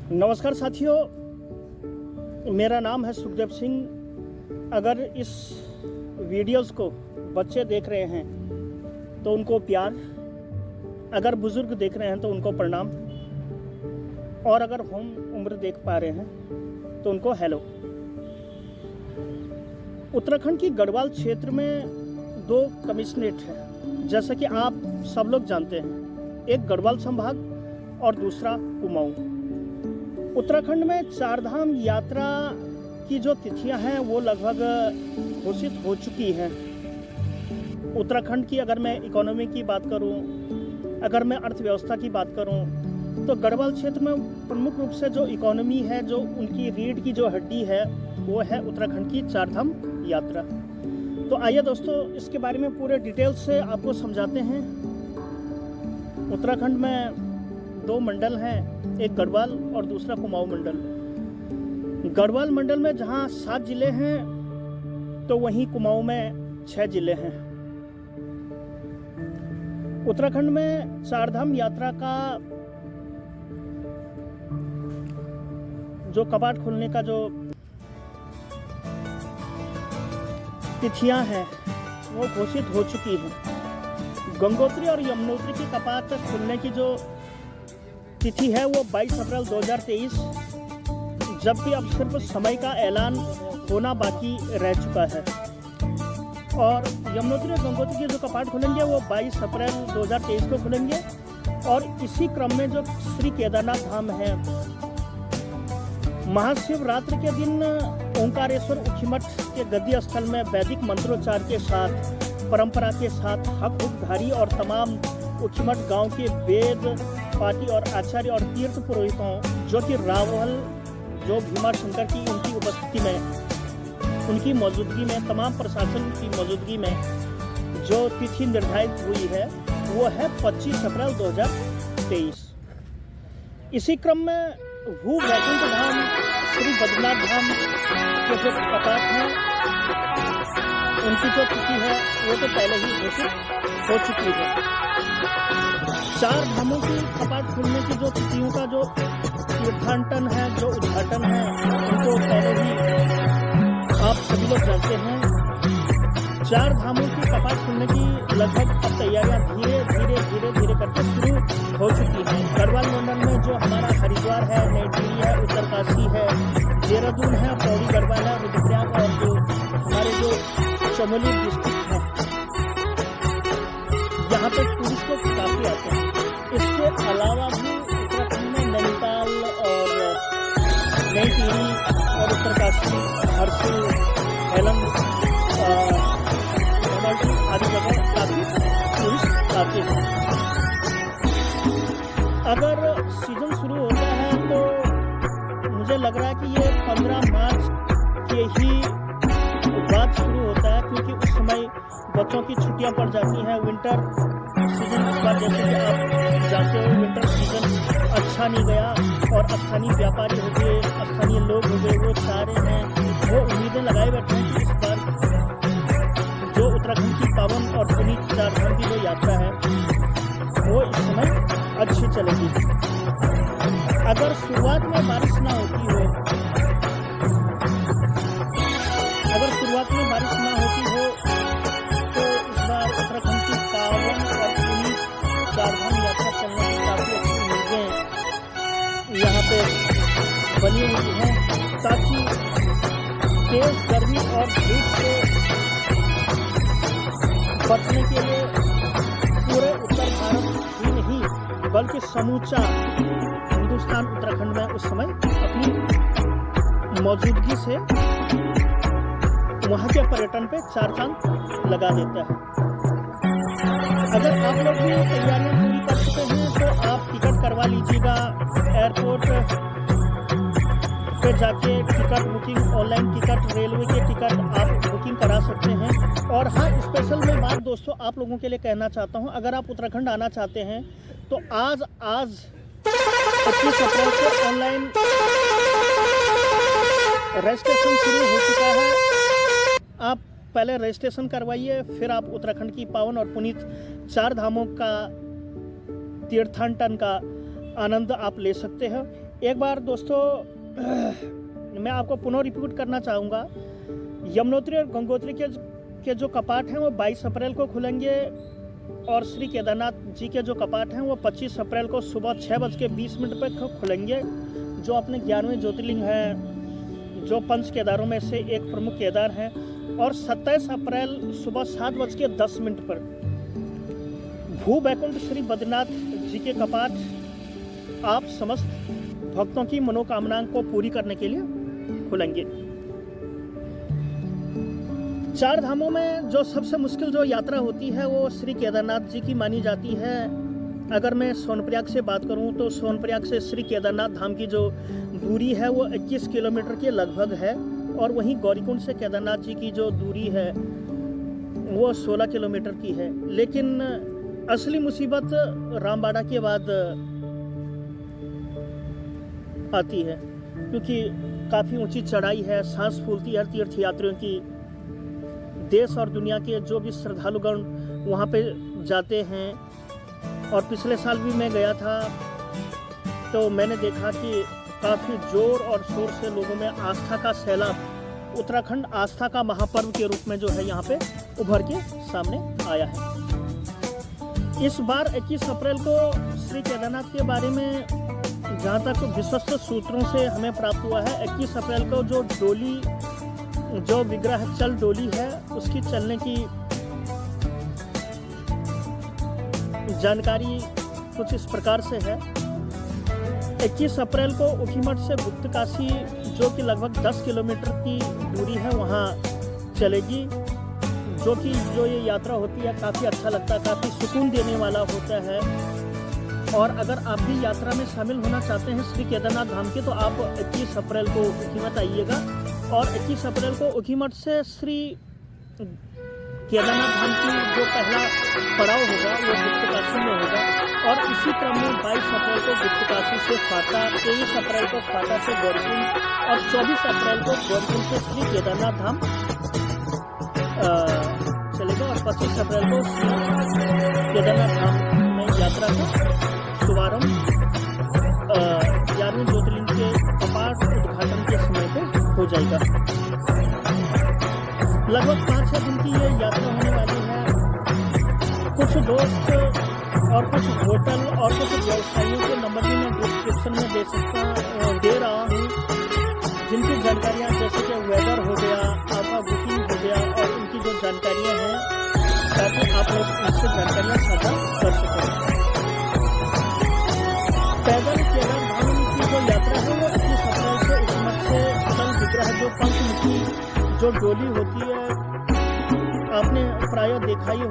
नमस्कार साथियों, मेरा नाम है सुखदेव सिंह। अगर इस वीडियोस को बच्चे देख रहे हैं तो उनको प्यार, अगर बुजुर्ग देख रहे हैं तो उनको प्रणाम, और अगर हम उम्र देख पा रहे हैं तो उनको हेलो। उत्तराखंड की गढ़वाल क्षेत्र में 2 कमिश्नरेट है, जैसा कि आप सब लोग जानते हैं। एक गढ़वाल संभाग और दूसरा कुमाऊं। उत्तराखंड में 4 धाम यात्रा की जो तिथियां हैं वो लगभग घोषित हो चुकी हैं। उत्तराखंड की अगर मैं इकोनॉमी की बात करूं, अगर मैं अर्थव्यवस्था की बात करूं, तो गढ़वाल क्षेत्र में प्रमुख रूप से जो इकोनॉमी है, जो उनकी रीढ़ की जो हड्डी है, वो है उत्तराखंड की 4 धाम यात्रा। तो आइए दोस्तों, इसके बारे में पूरे डिटेल से आपको समझाते हैं। उत्तराखंड में 2 मंडल हैं, एक गढ़वाल और दूसरा कुमाऊं मंडल। गढ़वाल मंडल में जहां 7 जिले हैं तो वहीं कुमाऊं में 6 जिले हैं। उत्तराखंड में 4 धाम यात्रा का जो कपाट खुलने का जो तिथियां हैं वो घोषित हो चुकी हैं। गंगोत्री और यमुनोत्री की कपाट खुलने की जो तिथि है वो 22 अप्रैल 2023, जबकि अब सिर्फ समय का ऐलान होना बाकी रह चुका है। और यमुनोत्री और गंगोत्री के जो कपाट खुलेंगे वो 22 अप्रैल 2023 को खुलेंगे। और इसी क्रम में जो श्री केदारनाथ धाम है, महाशिवरात्रि के दिन ओंकारेश्वर उखीमठ के गद्दी स्थल में वैदिक मंत्रोच्चार के साथ, परंपरा के साथ हक हुकधारी और तमाम उखीमठ गांव के वेद पाठी और आचार्य और तीर्थ पुरोहितों, जो कि रावल, जो भीमा शंकर की उनकी उपस्थिति में, उनकी मौजूदगी में, तमाम प्रशासन की मौजूदगी में जो तिथि निर्धारित हुई है वो है 25 अप्रैल 2023। इसी क्रम में भू वैकुंठ धाम, श्री बद्रीनाथ धाम के जो कपाट हैं उनकी जो तिथि है वो तो पहले ही घोषित हो चुकी है। 4 धामों की कपाट खुलने की जो तिथियों का जो तीर्थाटन है, जो उद्घाटन है, उनको पहले ही आप सभी लोग जानते हैं। 4 धामों की कपाट खुलने की लगभग अब तैयारियां धीरे धीरे करके शुरू हो चुकी हैं। गढ़वाल मंडल में जो हमारा हरिद्वार है, नई टिहरी है, उत्तरकाशी है, देहरादून है, पौड़ी गढ़वाल है, रुद्रप्रयाग और जो हमारे जो चमोली डिस्ट्रिक्ट है, यहाँ पे टूरिस्ट लोग काफी आते हैं। इसके अलावा भी उत्तराखंड में नैनीताल और नई टिहरी और उत्तरकाशी, हरसिल, हेलम आदि जगह काफी टूरिस्ट आते हैं। अगर सीजन शुरू होता है तो मुझे लग रहा है कि ये 15 मार्च के ही बाद शुरू होता है, क्योंकि उस समय बच्चों की छुट्टियां पड़ जाती हैं। विंटर सीजन इस बार, जैसे कि आप जानते हो, विंटर सीजन अच्छा नहीं गया और स्थानीय व्यापारी हो गए, स्थानीय लोग हो गए, वो चाह रहे हैं, वो उम्मीदें लगाए बैठे हैं कि इस बार जो उत्तराखंड की पावन और पुनीत 4 धाम की जो यात्रा है वो इस समय अच्छी चलेगी। अगर शुरुआत में बारिश ना होती हो, तो इस बार उत्तराखंड की पावन और पुनीत 4 धाम यात्रा चलने की काफी अच्छी उम्मीदें यहाँ पे बनी हुई हैं, ताकि तेज गर्मी और धूप से बचने के लिए पूरे उत्तर भारत ही नहीं बल्कि समूचा हिंदुस्तान उत्तराखंड में उस समय अपनी मौजूदगी से वहाँ के पर्यटन पे 4 चांद लगा देता है। अगर आप लोग भी तैयारियां पूरी कर चुके हैं तो आप टिकट करवा लीजिएगा। एयरपोर्ट पे जाके ticket booking, online ticket, railway के टिकट आप बुकिंग करा सकते हैं। और हाँ, स्पेशल मैं बात दोस्तों आप लोगों के लिए कहना चाहता हूँ, अगर आप उत्तराखंड आना चाहते हैं तो आज 25 अप्रैल से ऑनलाइन रजिस्ट्रेशन शुरू हो चुका है। आप पहले रजिस्ट्रेशन करवाइए, फिर आप उत्तराखंड की पावन और पुनीत 4 धामों का तीर्थाटन का आनंद आप ले सकते हैं। एक बार दोस्तों मैं आपको पुनः रिपीट करना चाहूँगा, यमुनोत्री और गंगोत्री के जो कपाट हैं वो 22 अप्रैल को खुलेंगे और श्री केदारनाथ जी के जो कपाट हैं वो 25 अप्रैल को सुबह 6:20 पर खुलेंगे। जो अपने 11वें ज्योतिर्लिंग हैं, जो पंच केदारों में से एक प्रमुख केदार हैं। और 27 अप्रैल सुबह 7:10 पर भू बैकुंठ श्री बद्रीनाथ जी के कपाट आप समस्त भक्तों की मनोकामनाओं को पूरी करने के लिए खुलेंगे। 4 धामों में जो सबसे मुश्किल जो यात्रा होती है वो श्री केदारनाथ जी की मानी जाती है। अगर मैं सोनप्रयाग से बात करूं तो सोनप्रयाग से श्री केदारनाथ धाम की जो दूरी है वो 21 किलोमीटर के लगभग है, और वहीं गौरीकुंड से केदारनाथ जी की जो दूरी है वो 16 किलोमीटर की है। लेकिन असली मुसीबत रामबाड़ा के बाद आती है, क्योंकि काफ़ी ऊंची चढ़ाई है, सांस फूलती है तीर्थयात्रियों की। देश और दुनिया के जो भी श्रद्धालुगण वहाँ पे जाते हैं, और पिछले साल भी मैं गया था तो मैंने देखा कि काफ़ी जोर और शोर से लोगों में आस्था का सैलाब, उत्तराखंड आस्था का महापर्व के रूप में जो है यहाँ पे उभर के सामने आया है। इस बार 21 अप्रैल को श्री केदारनाथ के बारे में जहाँ तक विश्वस्त सूत्रों से हमें प्राप्त हुआ है, 21 अप्रैल को जो डोली, जो विग्रह चल डोली है उसकी चलने की जानकारी कुछ इस प्रकार से है। 21 अप्रैल को ऊखीमठ से गुप्तकाशी, जो कि लगभग 10 किलोमीटर की दूरी है, वहाँ चलेगी। जो ये यात्रा होती है काफ़ी अच्छा लगता है, काफ़ी सुकून देने वाला होता है। और अगर आप भी यात्रा में शामिल होना चाहते हैं श्री केदारनाथ धाम के, तो आप 21 अप्रैल को ऊखीमठ आइएगा। और 21 अप्रैल को ऊखीमठ से श्री केदारनाथ धाम की जो पहला पड़ाव होगा वो गुप्तकाशी में होगा। और इसी क्रम में 22 अप्रैल को गुप्तकाशी से फाटा, 23 अप्रैल को फाटा से गौरीकुंड, और 24 अप्रैल को गौरीकुंड से श्री केदारनाथ धाम चलेगा। और 25 अप्रैल को श्री केदारनाथ धाम में यात्रा का शुभारंभ 11वें ज्योतिर्लिंग के कपाट उद्घाटन के समय पे हो जाएगा। लगभग 5-6 दिन की ये यात्रा होने वाली है। कुछ दोस्त और कुछ होटल और कुछ व्यवसायियों के नंबर भी मैं डिस्क्रिप्शन में दे रहा हूँ, जिनकी जानकारियाँ जैसे कि वेदर हो गया, आपका बुकिंग हो गया, और उनकी जो जानकारियाँ हैं ताकि आप लोग उनसे जानकारियाँ साझा कर सकें। पैदल केदारधाम की जो यात्रा है वो 21 अप्रैल से ऊखीमठ से चल विग्रह, जो पंचमुखी जो डोली होती है, आपने प्रायः देखा ही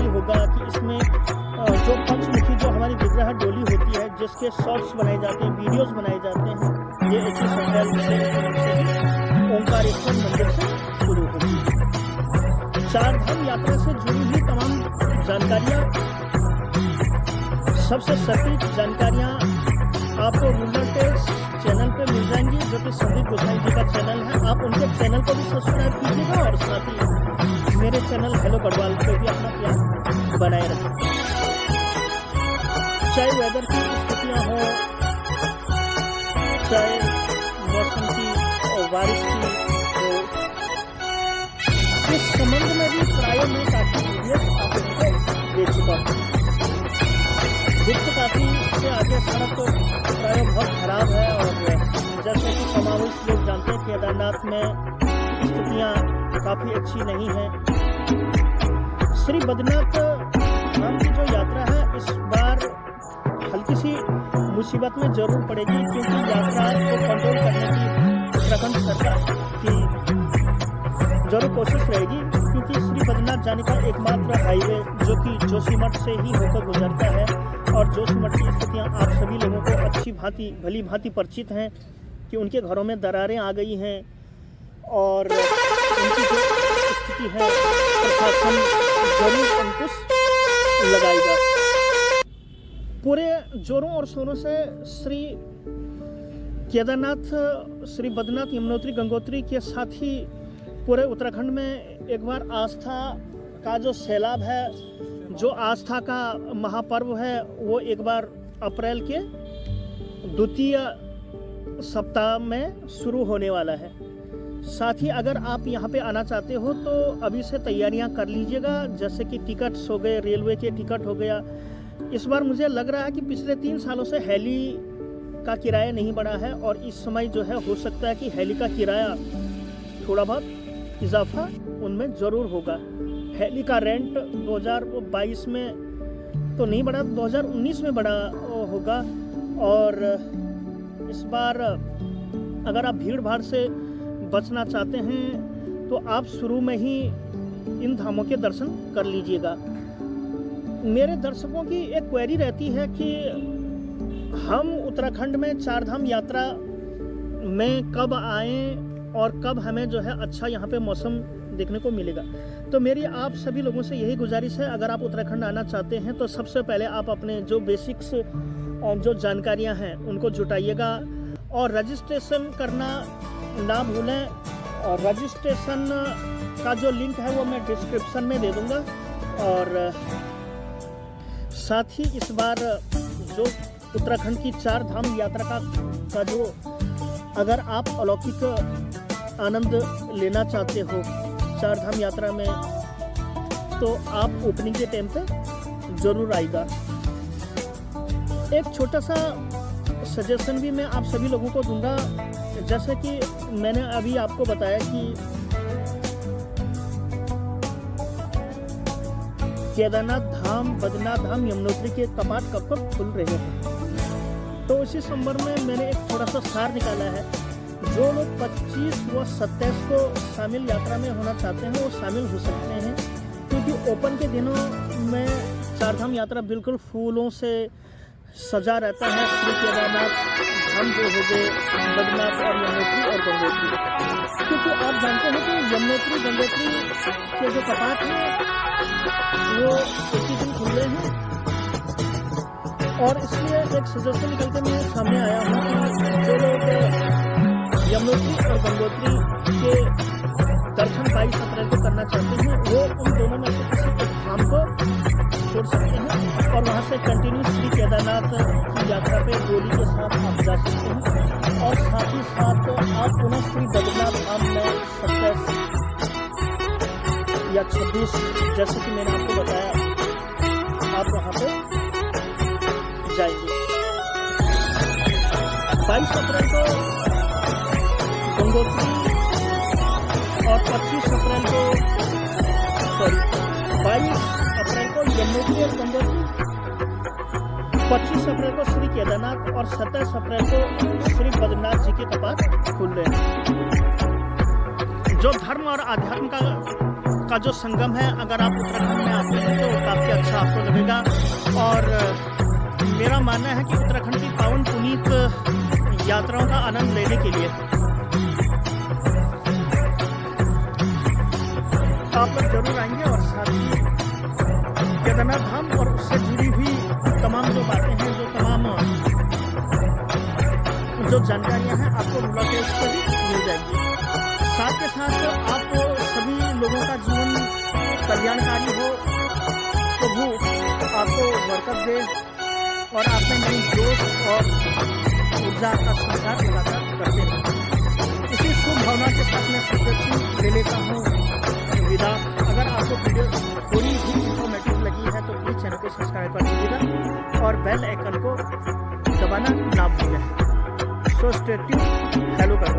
होगा कि इसमें जो पंचमुखी जो हमारी विग्रह डोली होती है, जिसके शॉर्ट्स बनाए जाते हैं, वीडियोस बनाए जाते हैं, ये 21 अप्रैल से ओंकारेश्वर मंदिर से शुरू होगी। 4 धाम यात्रा से जुड़ी हुई तमाम जानकारियाँ, सबसे सटीक जानकारियाँ आपको रूरल टेल्स चैनल पे मिल जाएंगी, जो कि संदीप गोसाई जी का चैनल है। आप उनके चैनल को भी सब्सक्राइब कीजिएगा, और साथ ही मेरे चैनल हेलो गढ़वाल पे भी अपना प्यार बनाए रखें। चाहे वेदर की स्थितियाँ हो, चाहे मौसम की और बारिश की हो, इस संबंध में भी प्राय मैं काफ़ी वीडियो आप लोगों दे चुका हूँ। गुप्तकाशी से आगे सड़क तो प्राय बहुत खराब है, और जैसे कि समावेश लोग जानते हैं केदारनाथ में स्थितियाँ काफ़ी अच्छी नहीं हैं। श्री बद्रीनाथ धाम की जो यात्रा है इस बार हल्की सी मुसीबत में जरूर पड़ेगी, क्योंकि यात्रा को कंट्रोल करने की उत्तराखंड सरकार की जरूर कोशिश रहेगी, क्योंकि श्री बद्रीनाथ जाने का एकमात्र हाईवे जो कि जोशीमठ से ही होकर गुजरता है, और जोशीमठ की स्थितियाँ आप सभी लोगों को भली भांति परिचित हैं कि उनके घरों में दरारें आ गई हैं, और उनकी जो स्थिति है प्रशासन जरूर अंकुश लगाएगा। पूरे जोरों और शोरों से श्री केदारनाथ, श्री बद्रीनाथ, यमुनोत्री, गंगोत्री के साथ ही पूरे उत्तराखंड में एक बार आस्था का जो सैलाब है, जो आस्था का महापर्व है, वो एक बार अप्रैल के द्वितीय सप्ताह में शुरू होने वाला है। साथ ही अगर आप यहाँ पे आना चाहते हो तो अभी से तैयारियाँ कर लीजिएगा, जैसे कि टिकट्स हो गए, रेलवे के टिकट हो गया। इस बार मुझे लग रहा है कि पिछले 3 सालों से हेली का किराया नहीं बढ़ा है और इस समय जो है हो सकता है कि हेली का किराया थोड़ा बहुत इजाफा उनमें ज़रूर होगा। हेली का रेंट 2022 में तो नहीं बढ़ा, 2019 में बढ़ा होगा। और इस बार अगर आप भीड़ भाड़ से बचना चाहते हैं तो आप शुरू में ही इन धामों के दर्शन कर लीजिएगा। मेरे दर्शकों की एक क्वेरी रहती है कि हम उत्तराखंड में 4 धाम यात्रा में कब आएँ और कब हमें जो है अच्छा यहाँ पे मौसम देखने को मिलेगा। तो मेरी आप सभी लोगों से यही गुजारिश है, अगर आप उत्तराखंड आना चाहते हैं तो सबसे पहले आप अपने जो बेसिक्स जो जानकारियाँ हैं उनको जुटाइएगा और रजिस्ट्रेशन करना ना भूलें। और रजिस्ट्रेशन का जो लिंक है वो मैं डिस्क्रिप्शन में दे दूँगा। और साथ ही इस बार जो उत्तराखंड की 4 धाम यात्रा का जो अगर आप अलौकिक आनंद लेना चाहते हो 4 धाम यात्रा में तो आप ओपनिंग के टाइम पे ज़रूर आएगा। एक छोटा सा सजेशन भी मैं आप सभी लोगों को दूंगा, जैसे कि मैंने अभी आपको बताया कि केदारनाथ धाम, बद्रीनाथ धाम, यमुनोत्री के कपाट कब तक खुल रहे हैं। तो इसी संदर्भ में मैंने एक थोड़ा सा सार निकाला है। जो लोग 25 व 27 को शामिल यात्रा में होना चाहते हैं वो शामिल हो सकते हैं, क्योंकि ओपन के दिनों में 4 धाम यात्रा बिल्कुल फूलों से सजा रहता है। श्री केदारनाथ धाम जो हो गए, बद्रीनाथ और यमुनोत्री और गंगोत्री, क्योंकि आप जानते हैं कि यमुनोत्री गंगोत्री के जो कपाट हैं वो एक ही दिन खुल रहे हैं। और इसलिए एक सजेशन निकल के मेरे सामने आया हूँ कि जो लोग यमुनोत्री और गंगोत्री के दर्शन 22 अप्रैल को करना चाहते हैं वो उन दोनों में से किसी एक धाम को छोड़ सकते हैं और वहाँ से कंटिन्यू श्री केदारनाथ की यात्रा पे डोली के साथ आप जा सकते हैं। और साथ ही साथ आप पुनः श्री बद्रीनाथ धाम में 27 या 26, जैसे कि मैंने आपको बताया, आप वहाँ पे जाएंगे। 22 अप्रैल को गंगोत्री और 22 अप्रैल को यमुनोत्री और गंगोत्री, 25 अप्रैल को श्री केदारनाथ और 27 अप्रैल को श्री बद्रीनाथ जी के कपाट खुल रहे हैं। जो धर्म और आध्यात्म का जो संगम है, अगर आप उत्तराखंड में आते हैं तो काफ़ी अच्छा आपको लगेगा। और मेरा मानना है कि उत्तराखंड की पावन पुनीत यात्राओं का आनंद लेने के लिए आप लोग जरूर आएंगे। और साथ ही केदारनाथ धाम और उससे जुड़ी हुई तमाम जो बातें हैं, जो तमाम जो जानकारियां हैं, आपको ब्लॉग पर ही मिल जाएगी। साथ के साथ आप सभी लोगों का जीवन कल्याणकारी हो, प्रभु आपको बरकत दे और आप में नई जोश और ऊर्जा का संचार लगातार करते हैं। इसी शुभ भावना के साथ मैं सबसे ले लेता हूँ विदा। अगर आपको वीडियो थोड़ी भी इंफॉर्मेटिव लगी है तो प्लीज़ चैनल को सब्सक्राइब कर दीजिएगा और बेल आइकन को दबाना ना भूलें। सो स्टे ट्यून्ड, हेलो कर